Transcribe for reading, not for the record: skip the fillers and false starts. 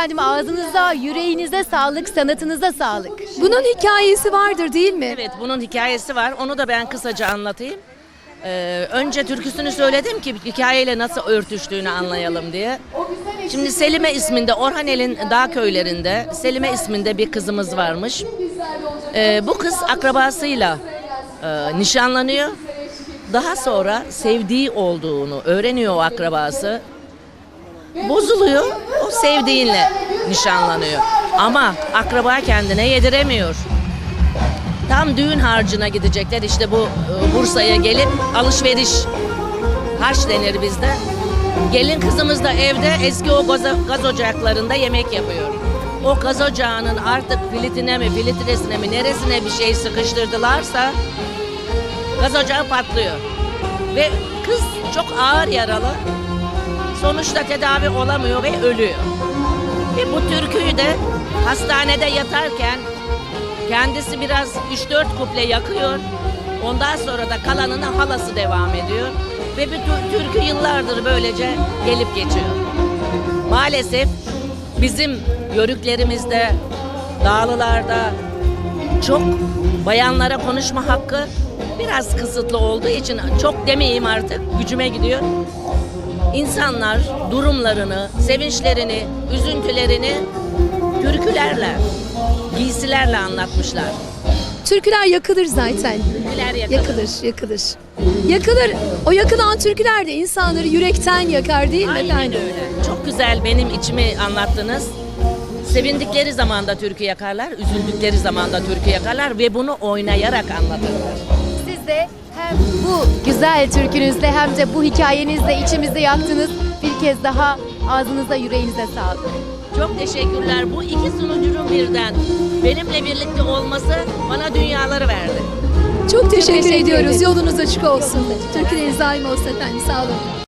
Efendim ağzınıza, yüreğinize sağlık, sanatınıza sağlık. Bunun hikayesi vardır değil mi? Evet, bunun hikayesi var. Onu da ben kısaca anlatayım. Önce türküsünü söyledim ki hikayeyle nasıl örtüştüğünü anlayalım diye. Şimdi Selime isminde, Orhanel'in dağ köylerinde Selime isminde bir kızımız varmış. Bu kız akrabasıyla nişanlanıyor. Daha sonra sevdiği olduğunu öğreniyor o akrabası. Bozuluyor, o sevdiğinle nişanlanıyor. Ama akraba kendine yediremiyor. Tam düğün harcına gidecekler, işte bu Bursa'ya gelip alışveriş, harç denir bizde. Gelin kızımız da evde eski o gaz ocaklarında yemek yapıyor. O gaz ocağının artık filtine mi, filtresine mi, neresine bir şey sıkıştırdılarsa gaz ocağı patlıyor. Ve kız çok ağır yaralı. Sonuçta tedavi olamıyor ve ölüyor. Ve bu türküyü de hastanede yatarken kendisi biraz 3-4 kuple yakıyor. Ondan sonra da kalanını halası devam ediyor. Ve bu türkü yıllardır böylece gelip geçiyor. Maalesef bizim yörüklerimizde, dağlılarda çok bayanlara konuşma hakkı biraz kısıtlı olduğu için, çok demeyeyim artık, gücüme gidiyor. İnsanlar durumlarını, sevinçlerini, üzüntülerini türkülerle, giysilerle anlatmışlar. Türküler yakılır zaten. Türküler yakılır. Yakılır. Yakılır. O yakılan türküler de insanları yürekten yakar değil mi Aynen efendim? öyle. Çok güzel benim içimi anlattınız. Sevindikleri zaman da türkü yakarlar, üzüldükleri zaman da türkü yakarlar ve bunu oynayarak anlatırlar. Siz de hem bu güzel türkünüzle hem de bu hikayenizle içimizi yaktınız. Bir kez daha ağzınıza, yüreğinize sağlık. Çok teşekkürler. Bu iki sunucunun birden benimle birlikte olması bana dünyaları verdi. Çok teşekkür teşekkür ediyoruz. ederiz. Yolunuz açık olsun. Türküleriniz daim olsun efendim. Sağ olun.